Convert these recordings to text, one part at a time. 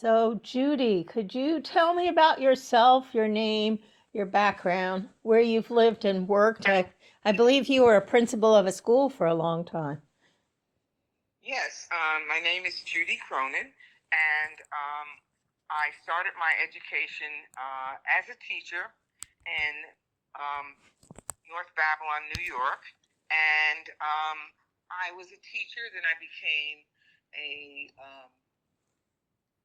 So, Judy, could you tell me about yourself, your name, your background, where you've lived and worked? I believe you were a principal of a school for a long time. Yes, my name is Judith Kronin, and I started my education as a teacher in um, North Babylon, New York. And I was a teacher, then I became a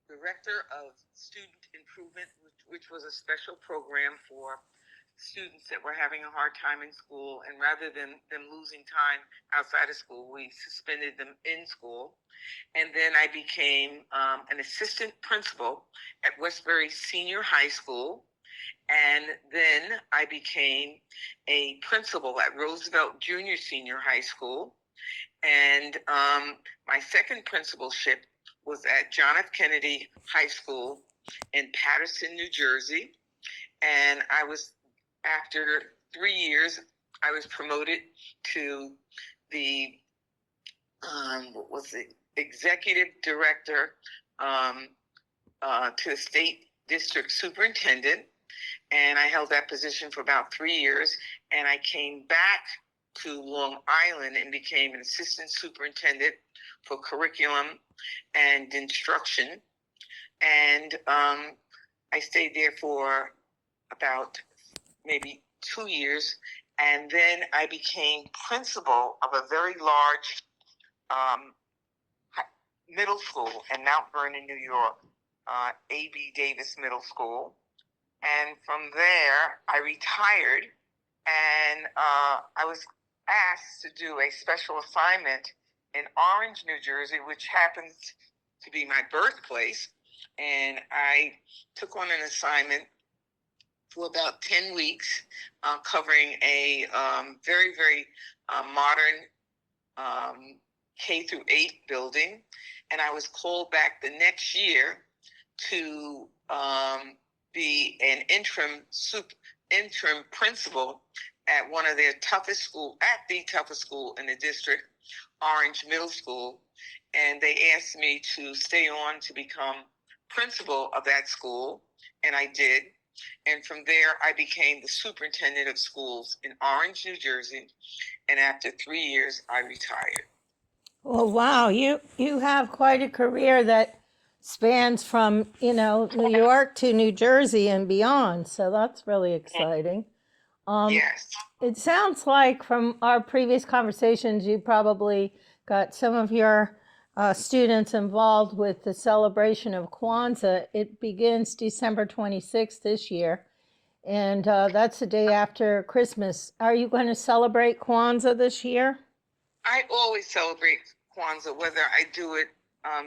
director of student improvement, which was a special program for students that were having a hard time in school, and rather than them losing time outside of school, we suspended them in school. And then I became an assistant principal at Westbury Senior High School. And then I became a principal at Roosevelt Junior Senior High School. And my second principalship was at John F. Kennedy High School in Paterson, New Jersey. And after 3 years, I was promoted to the executive director, to the state district superintendent. And I held that position for about 3 years. And I came back to Long Island and became an assistant superintendent for curriculum and instruction. And I stayed there for about maybe 2 years. And then I became principal of a very large middle school in Mount Vernon, New York, A.B. Davis Middle School. And from there, I retired, and I was asked to do a special assignment in Orange, New Jersey, which happens to be my birthplace. And I took on an assignment for about 10 weeks, covering a very, very modern K through 8 building. And I was called back the next year to be an interim principal at one of their toughest schools, at the toughest school in the district, Orange Middle School. And they asked me to stay on to become principal of that school, and I did. And from there, I became the superintendent of schools in Orange, New Jersey. And after 3 years, I retired. Well, wow, you have quite a career that spans from, New York to New Jersey and beyond. So that's really exciting. Yes. It sounds like from our previous conversations, you probably got some of your students involved with the celebration of Kwanzaa. It begins December 26th this year, and that's the day after Christmas. Are you going to celebrate Kwanzaa this year? I always celebrate Kwanzaa, whether I do it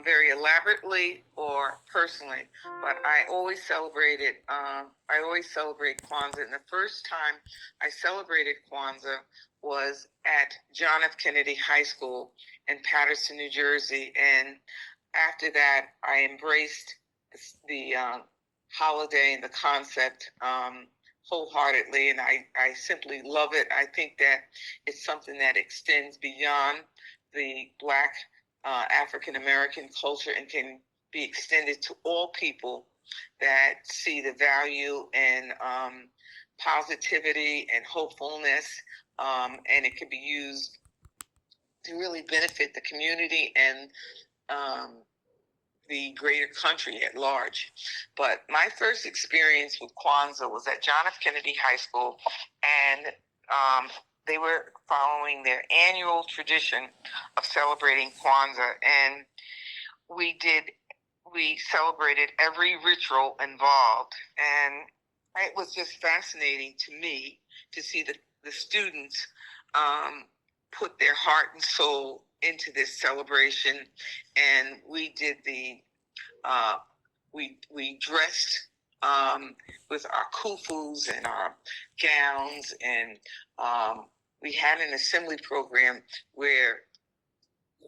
very elaborately or personally, but I always celebrate it. I always celebrate Kwanzaa, and the first time I celebrated Kwanzaa was at John F. Kennedy High School in Paterson, New Jersey, and after that, I embraced the holiday and the concept wholeheartedly, and I simply love it. I think that it's something that extends beyond the Black African American culture and can be extended to all people that see the value and positivity and hopefulness, and it can be used to really benefit the community and the greater country at large. But my first experience with Kwanzaa was at John F. Kennedy High School, and they were following their annual tradition of celebrating Kwanzaa, and we celebrated every ritual involved, and it was just fascinating to me to see the students put their heart and soul into this celebration. And we did we dressed with our kufus and our gowns, and we had an assembly program where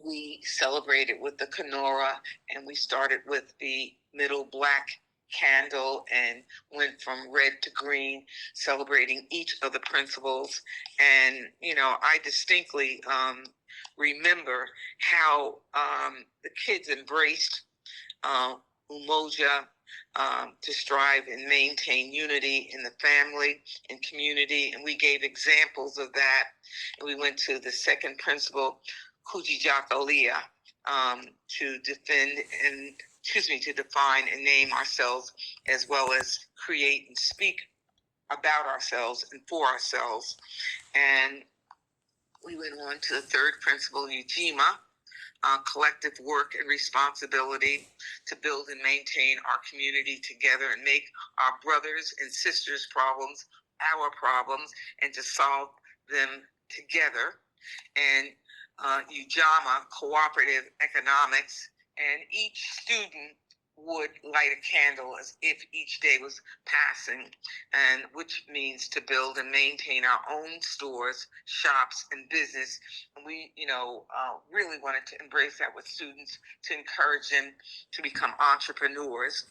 we celebrated with the Kenora, and we started with the middle black candle and went from red to green, celebrating each of the principals. And, I distinctly remember how the kids embraced umoja, to strive and maintain unity in the family and community. And we gave examples of that. And we went to the second principle, kujijakalia, to define and name ourselves, as well as create and speak about ourselves and for ourselves. And we went on to the third principle, ujima, collective work and responsibility to build and maintain our community together and make our brothers and sisters' problems our problems and to solve them together. And Ujama, cooperative economics, and each student would light a candle as if each day was passing, and which means to build and maintain our own stores, shops, and business. And we, really wanted to embrace that with students to encourage them to become entrepreneurs.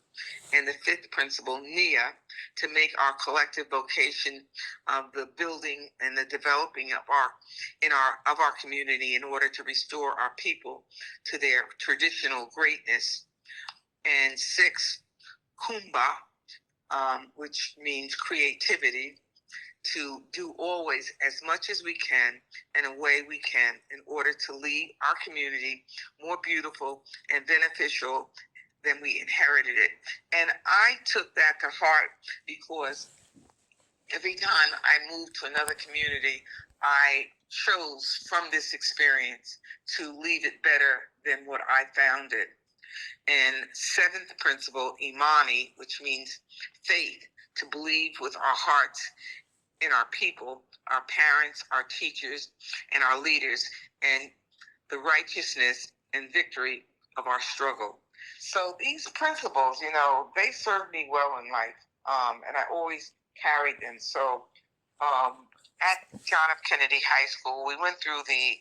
And the fifth principle, Nia, to make our collective vocation of the building and the developing of our community in order to restore our people to their traditional greatness. And six, Kumba, which means creativity, to do always as much as we can in a way we can in order to leave our community more beautiful and beneficial than we inherited it. And I took that to heart because every time I moved to another community, I chose from this experience to leave it better than what I found it. And seventh principle, Imani, which means faith, to believe with our hearts in our people, our parents, our teachers, and our leaders, and the righteousness and victory of our struggle. So these principles, they served me well in life, and I always carried them. So at John F. Kennedy High School, we went through the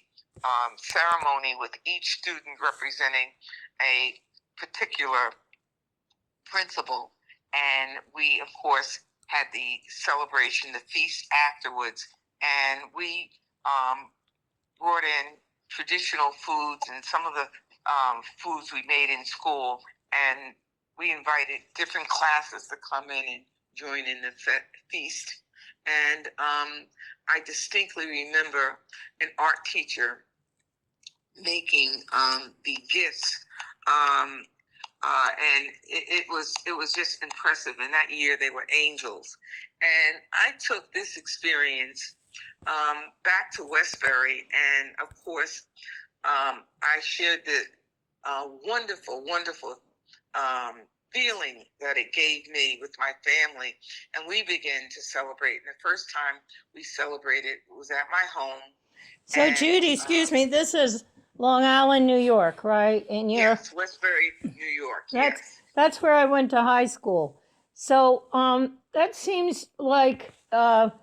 ceremony with each student representing a particular principle, and we, of course, had the celebration, the feast afterwards, and we brought in traditional foods and some of the foods we made in school, and we invited different classes to come in and join in the feast. And I distinctly remember an art teacher making the gifts, and it was just impressive. And that year they were angels. And I took this experience back to Westbury, and of course, I shared the wonderful feeling that it gave me with my family, and we began to celebrate. And the first time we celebrated was at my home. So, Judy, excuse me, this is Long Island, New York, right? And yes, Westbury, New York. That's where I went to high school. So that seems like a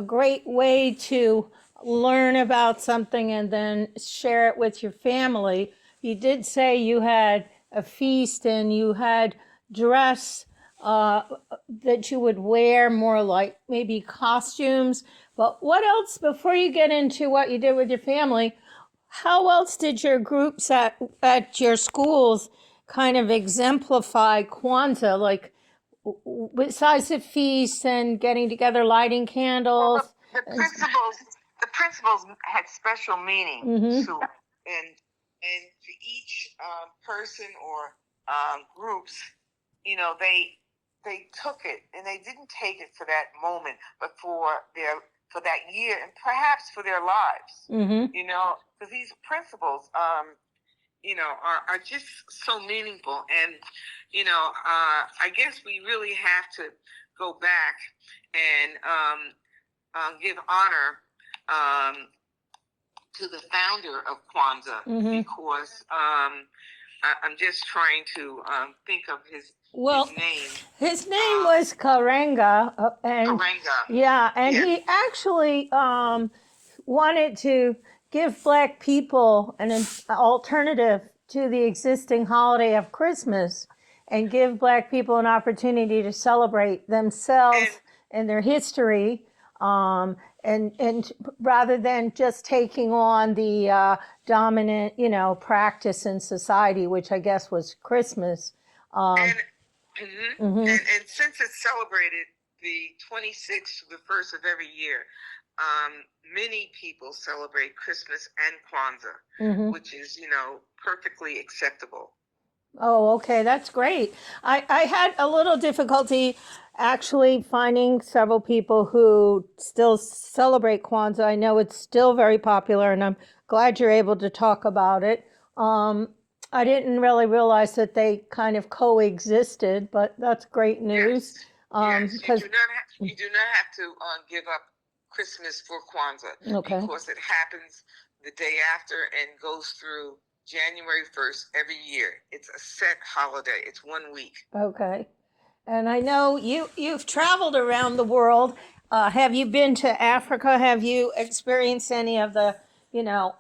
great way to learn about something and then share it with your family. You did say you had a feast and you had dress that you would wear, more like maybe costumes. But what else, before you get into what you did with your family, how else did your groups at your schools kind of exemplify Kwanzaa, like besides the feasts and getting together, lighting candles? Well, the principles had special meaning to it. And for each person or groups, they took it, and they didn't take it for that moment, but for that year, and perhaps for their lives. Because these principles, are just so meaningful. And I guess we really have to go back and give honor to the founder of Kwanzaa, because I'm just trying to think of his name. His name was Karenga, and he actually wanted to give Black people an alternative to the existing holiday of Christmas, and give Black people an opportunity to celebrate themselves and their history, and rather than just taking on the dominant, practice in society, which I guess was Christmas. And Mhm. and since it's celebrated the 26th to the 1st of every year, many people celebrate Christmas and Kwanzaa, which is, perfectly acceptable. Oh, okay, that's great. I had a little difficulty actually finding several people who still celebrate Kwanzaa. I know it's still very popular, and I'm glad you're able to talk about it. Um, I didn't really realize that they kind of coexisted, but that's great news. Yes, you Because do not have to give up Christmas for Kwanzaa okay, because it happens the day after and goes through January 1st every year. It's a set holiday. It's 1 week. okay. And I know you've traveled around the world. Have you been to Africa? Have you experienced any of the, you know,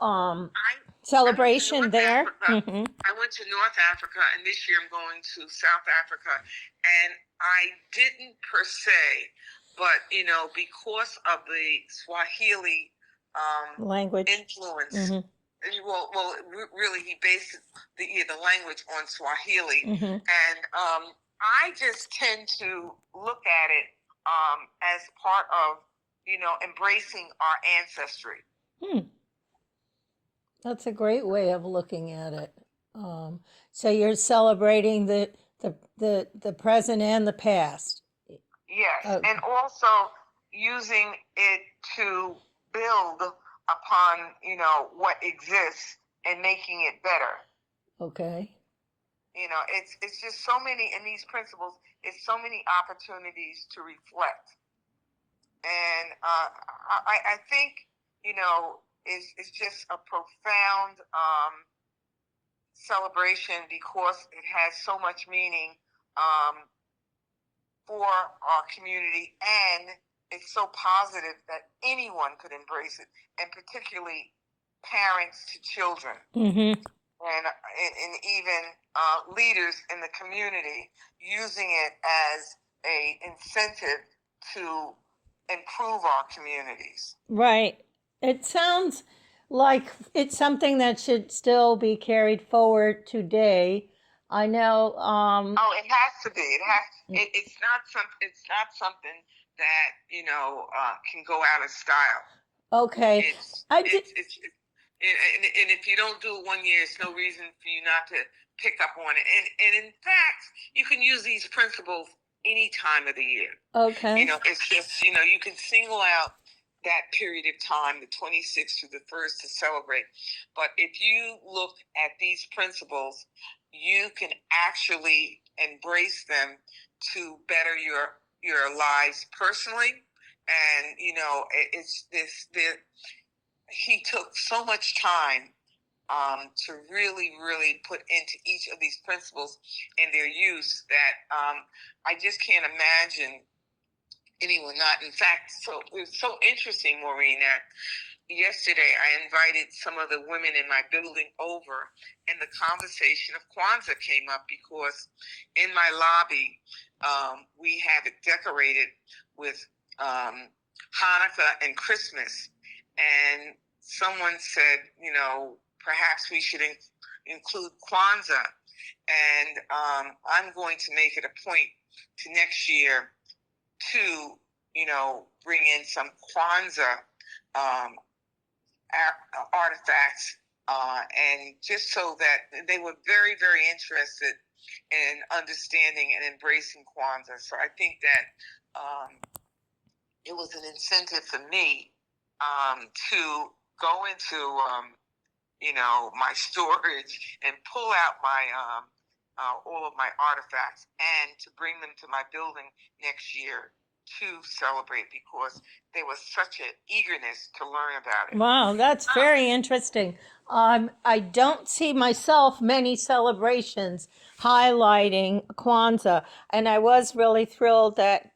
celebration there? Mm-hmm. I went to North Africa, and this year I'm going to South Africa. And I didn't per se, but because of the Swahili Language influence. Mm-hmm. Really, he based the language on Swahili, Mm-hmm. and I just tend to look at it as part of embracing our ancestry. That's a great way of looking at it. Um, so you're celebrating the present and the past. Yes, and also using it to build upon what exists and making it better. Okay. It's just so many in these principles. It's so many opportunities to reflect, and I think it's just a profound celebration because it has so much meaning for our community, and it's so positive that anyone could embrace it, and particularly parents to children. Mm-hmm. And even leaders in the community using it as a incentive to improve our communities. Right. It sounds like it's something that should still be carried forward today. I know. Oh, it has to be. It's not something that can go out of style. Okay. And if you don't do it 1 year, it's no reason for you not to pick up on it. And in fact, you can use these principles any time of the year. Okay. It's just, you can single out that period of time, the 26th to the 1st, to celebrate. But if you look at these principles, you can actually embrace them to better your lives personally. And, it's this, he took so much time to really, really put into each of these principles and their use that I just can't imagine anyone not. In fact, so it was so interesting, Maureen, that yesterday I invited some of the women in my building over, and the conversation of Kwanzaa came up because in my lobby we have it decorated with Hanukkah and Christmas, and someone said, perhaps we should include Kwanzaa, and I'm going to make it a point to next year to bring in some Kwanzaa artifacts, and just so that they were very, very interested in understanding and embracing Kwanzaa. So I think that it was an incentive for me to go into my storage and pull out my all of my artifacts and to bring them to my building next year to celebrate, because there was such an eagerness to learn about it. Wow, that's very interesting. I don't see myself many celebrations highlighting Kwanzaa, and I was really thrilled that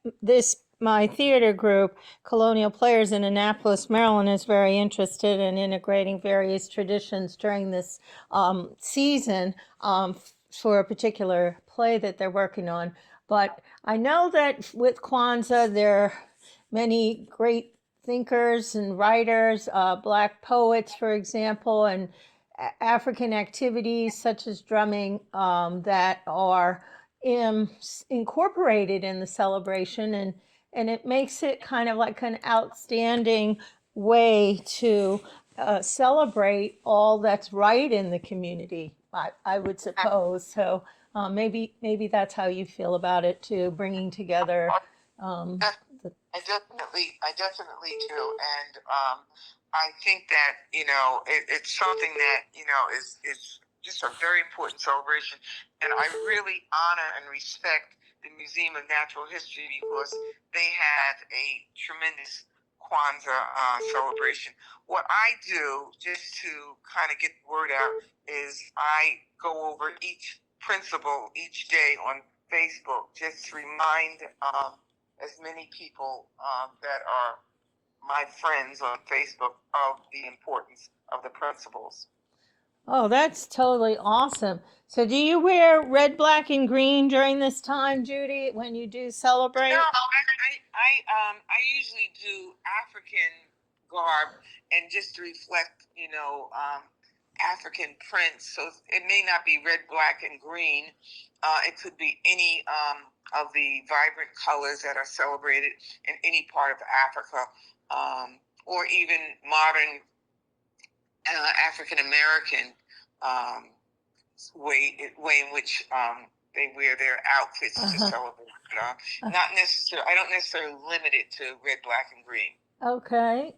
my theater group, Colonial Players in Annapolis, Maryland, is very interested in integrating various traditions during this season for a particular play that they're working on. But I know that with Kwanzaa, there are many great thinkers and writers, Black poets, for example, and African activities such as drumming that are incorporated in the celebration, and it makes it kind of like an outstanding way to celebrate all that's right in the community. I would suppose so. Maybe that's how you feel about it too, bringing together. Um, the, I definitely do, and I think that it's something that is just a very important celebration, and I really honor and respect the Museum of Natural History because they have a tremendous Kwanzaa celebration. What I do just to kind of get the word out is I go over each principle each day on Facebook just to remind as many people that are my friends on Facebook of the importance of the principles. oh, that's totally awesome. So, do you wear red, black, and green during this time, Judy, when you do celebrate? No, I usually do African garb, and just to reflect, African prints. So it may not be red, black, and green. It could be any of the vibrant colors that are celebrated in any part of Africa, or even modern African American way in which they wear their outfits to celebrate. Not necessarily. I don't necessarily limit it to red, black, and green. Okay.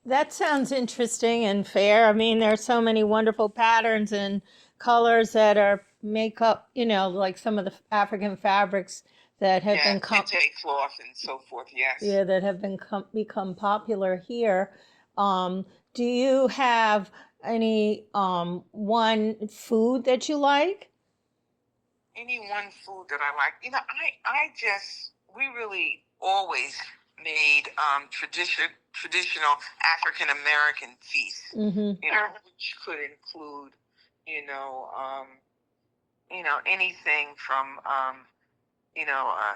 That sounds interesting and fair. I mean, there are so many wonderful patterns and colors that are make up, like some of the African fabrics that have been kente cloth and so forth. Yes. Yeah, that have been become popular here. Do you have any one food that you like? Any one food that I like? We really always made traditional African American feasts. Which could include, anything from a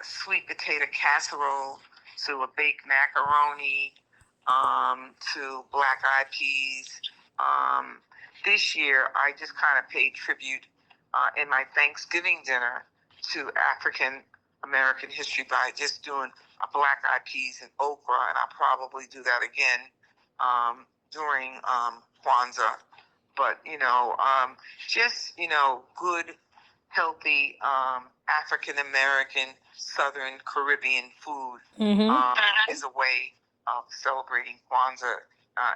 sweet potato casserole to a baked macaroni, to black-eyed peas. This year, I just kind of paid tribute in my Thanksgiving dinner to African American history by just doing a black-eyed peas and okra, and I'll probably do that again during Kwanzaa. But good, healthy African American, Southern Caribbean food is a way of celebrating Kwanzaa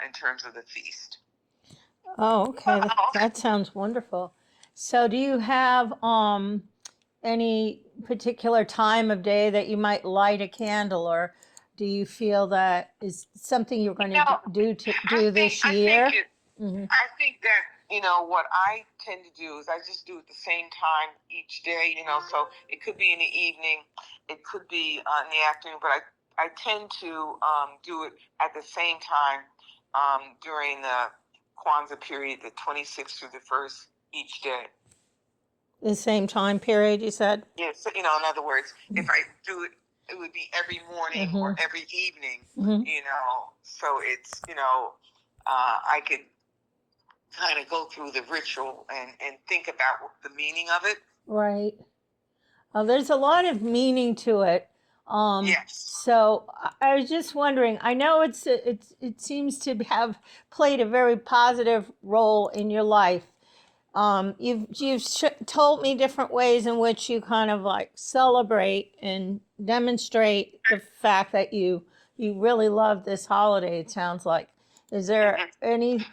in terms of the feast. Oh, okay. That sounds wonderful. So, do you have any particular time of day that you might light a candle, or do you feel that is something you're going to do this year? I think that what I tend to do is I just do it the same time each day. So it could be in the evening, it could be in the afternoon, but I tend to do it at the same time during the Kwanzaa period, the 26th through the 1st each day. The same time period, you said? Yes. In other words, if I do it, it would be every morning or every evening. So it's I could kind of go through the ritual and think about the meaning of it. Right. There's a lot of meaning to it. Yes. So I was just wondering. I know it seems to have played a very positive role in your life. You've told me different ways in which you kind of like celebrate and demonstrate the fact that you really love this holiday. It sounds like. Is there any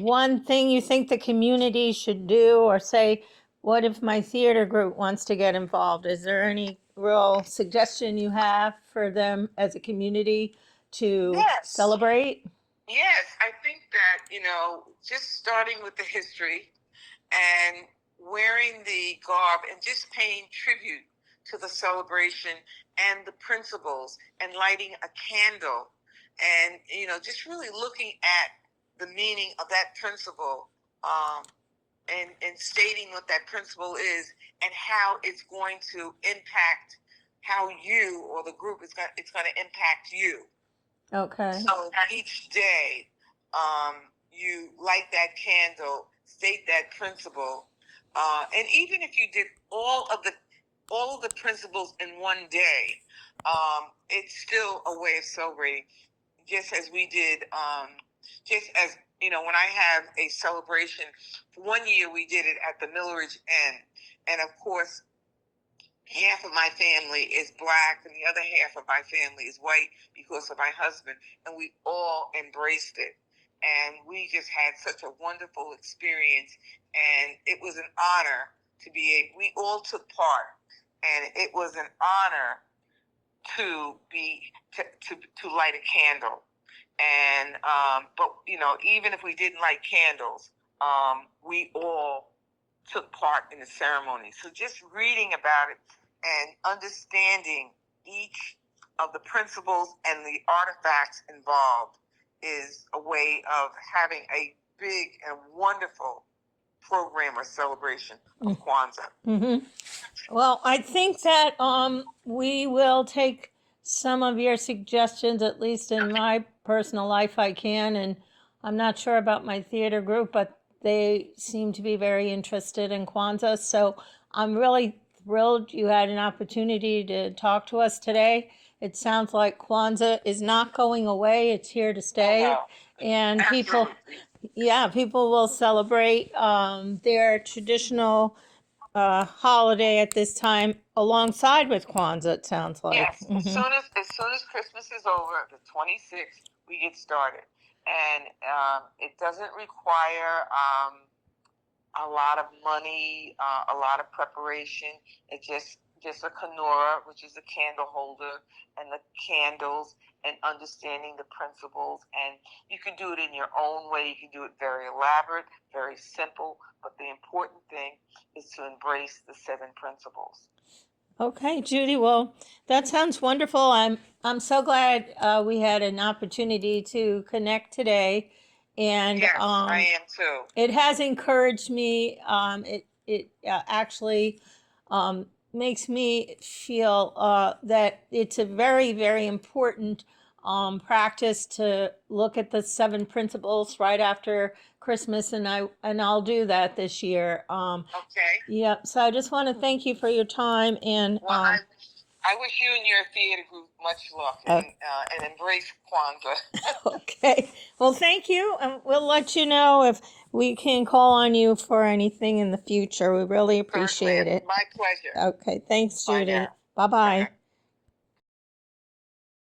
one thing you think the community should do, or say, what if my theater group wants to get involved? Is there any real suggestion you have for them as a community to celebrate? Yes, I think that, just starting with the history and wearing the garb and just paying tribute to the celebration and the principles and lighting a candle and, just really looking at the meaning of that principle and stating what that principle is and how it's going to impact how you or the group it's going to impact you. Okay. So each day, you light that candle, state that principle, And even if you did all of the principles in one day, it's still a way of celebrating. Just as we did, just as when I have a celebration, one year we did it at the Milleridge Inn, and of course, half of my family is black and the other half of my family is white because of my husband, and we all embraced it, and we just had such a wonderful experience, and it was an honor to be we all took part, and it was an honor to light a candle, and but even if we didn't light candles, we all took part in the ceremony. So just reading about it and understanding each of the principles and the artifacts involved is a way of having a big and wonderful program or celebration of Kwanzaa. Mm-hmm. Well, I think that we will take some of your suggestions, at least in my personal life I can, and I'm not sure about my theater group, but they seem to be very interested in Kwanzaa. So I'm really thrilled you had an opportunity to talk to us today. It sounds like Kwanzaa is not going away, it's here to stay. And people will celebrate their traditional holiday at this time alongside with Kwanzaa, it sounds like. Yes, as soon as Christmas is over, the 26th, we get started, and it doesn't require a lot of money, a lot of preparation. It's just a menorah, which is a candle holder, and the candles, and understanding the principles. And you can do it in your own way. You can do it very elaborate, very simple. But the important thing is to embrace the 7 principles. Okay, Judy. Well, that sounds wonderful. I'm so glad we had an opportunity to connect today, and yes, I am too. It has encouraged me. It actually makes me feel that it's a very, very important practice to look at the 7 principles right after Christmas, and I'll do that this year. Okay. Yep. So I just want to thank you for your time, and well, I wish you and your theater group much luck, and embrace Kwanzaa. Okay. Well, thank you, and we'll let you know if we can call on you for anything in the future. We really appreciate it. My pleasure. Okay. Thanks, Judy. Bye-bye.